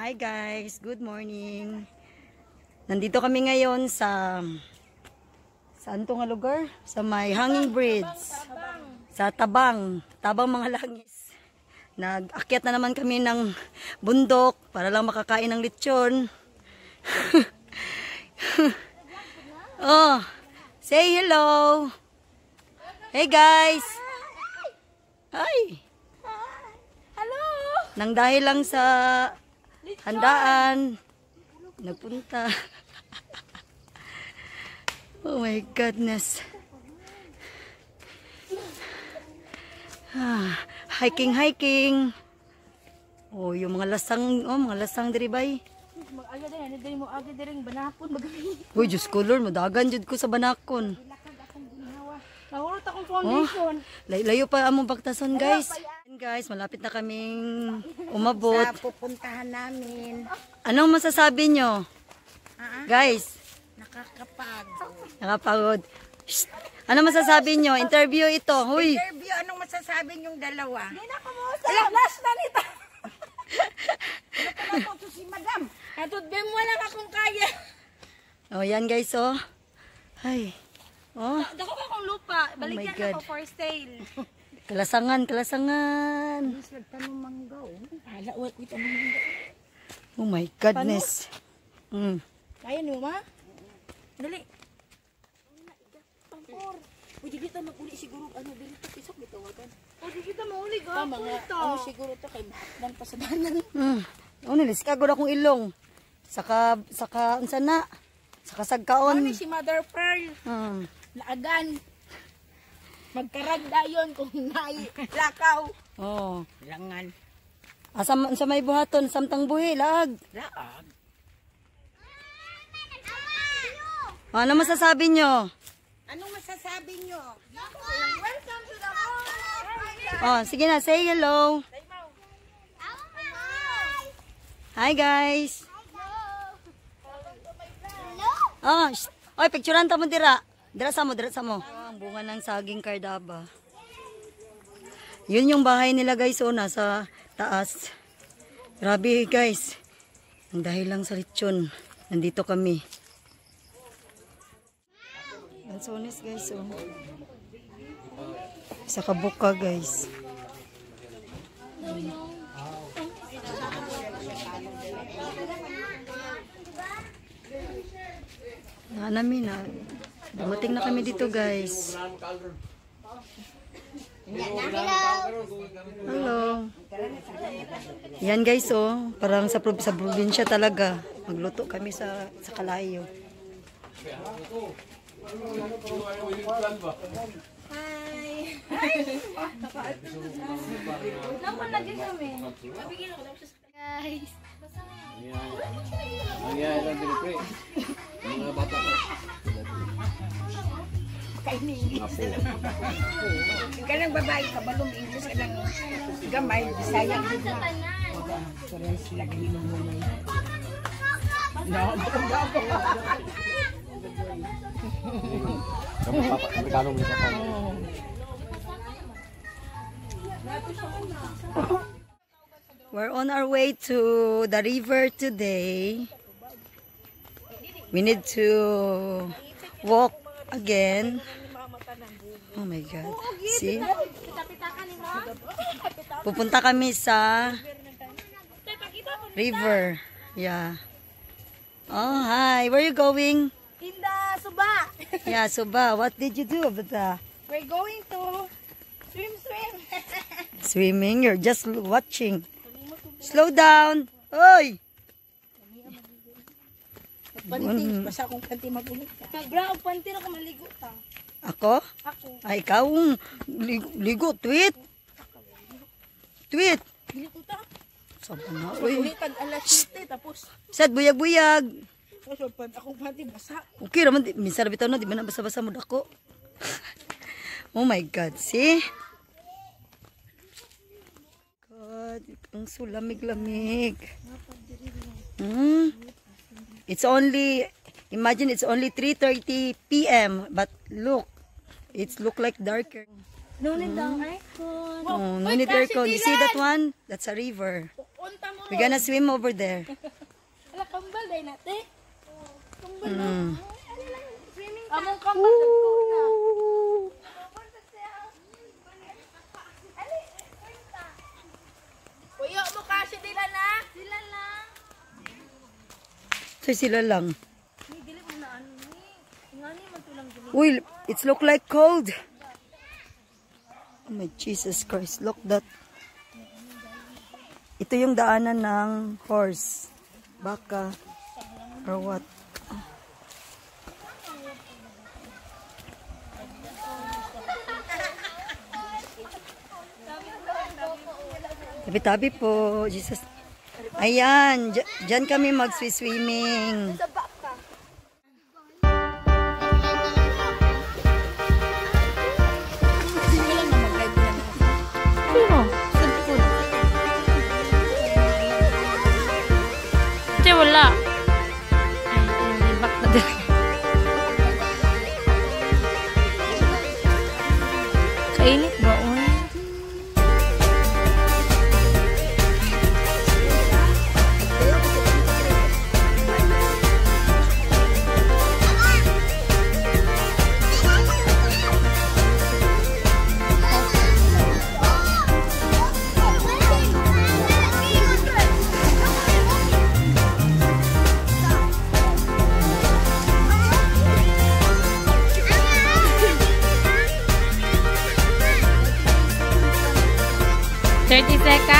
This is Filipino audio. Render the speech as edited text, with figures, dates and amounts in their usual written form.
Hi guys, good morning. Nandito kami ngayon saan to nga lugar? Sa may hanging bridge. Sa Tabang mga langis. Nag-akyat na naman kami ng bundok para lang makakain ng lechon. Oh, say hello. Hey guys. Hi. Hello. Nang dahil lang sa handaan nagpunta. Oh my goodness. Hiking. Oh, yung mga lasang diri bay. Mag-aga din, diri mo aga diring banakon magami. Uy, Diyos ko Lord, madagan jud ko sa banakon. Nahurot akong foundation. Layo pa among bagtason, guys. Guys, malapit na kaming umabot. Sa pupuntahan namin. Anong masasabi nyo? Guys, nakapagod. Shh. Ano masasabi nyo? Interview ito. Huy. Interview, anong masasabi niyong dalawa? Hindi na kumusta. Last na nito. Ano pa si madam? Natutbem mo lang akong kaya. Oh, yan guys, oh. Ay. Oh. Dako ka kong lupa. Baligyan God. ako for sale. Kalasangan. Mas nagtanong manggaw. Hala, wait ang manggaw. Oh my goodness. Kaya niyo, ma? Dali. Uy, di kita mag-uli siguro, dito, pisok dito, wagan. Di kita mauli, ga. Mga, siguro to kay mahapnan pa sa banan. Nilis ka, gud akong ilong. Saka, unsa na? Saka sagkaon. Si Mother Pearl. Laagan. Magkaragda yun kung lakaw. Oh. Langan. Sa may buhaton, samtang buhi, laag. Laag. Ano masasabi nyo? Anong masasabi nyo? Welcome to the world. Oh, sige na, say hello. Hi guys. Oh, oy, picturean ta mo dira. Dira sa mo. Ang bunga ng saging kardaba. Yun yung bahay nila guys, oh, nasa taas. Grabe guys. Dahil lang sa lechon, nandito kami. Lansones guys, oh. Sa kabuka guys. Dumating na kami dito guys. Hello. Yan guys, oh, parang sa probinsya talaga. Magluto kami sa kalayo. Hi. Naman lagi kami. Guys. Ang dili mga bata ko. Ikaw lang babae ka, balong English ka lang gamay, Bisaya. Sorry sila ganyan mo na. Amerikano mo sa We're on our way to the river today. We need to walk again. Oh my God. See? Pupunta kami sa river. Yeah. Oh, hi. Where are you going? In the Suba. Yeah, Suba. What did you do over there? We're going to swim. Swimming? You're just watching. Slow down. Oy! Panty, basta akong panty magulit ka. Nagbra og panty na ka maligo ta. Ako? Ako. Ay, ikaw. Ligo. Tweet. Dili ko ta. Sabi na. Uy. Ulit tag alas 7 tapos. Sad, buyag-buyag. Akong panty basa. Okay raman. Minsan na bitaw na. Di ba na basa-basa mo dako? Oh my God. See? God. Ang sulamig-lamig. It's only, imagine it's only 3:30 p.m. But look, it's look like darker. No need ang aircon. Oh, no need aircon. You see that one? That's a river. punta mo We're gonna swim over there. Ala, kambal dahil natin. Kambal Mm. Among kambal, nagko na. Kuya mo kasi sila na. Sila lang. So sila lang. Ni dili mo na ano ni. Ngani man tulang dili. Uy, it's look like cold. Oh my Jesus Christ, look that. Ito yung daanan ng horse. Baka. Or what? Tabi-tabi po. Jesus. Ayan. Diyan kami mag-swimming. Ate, wala. Ay, back na din. Kainit ba? Uy. Seconds.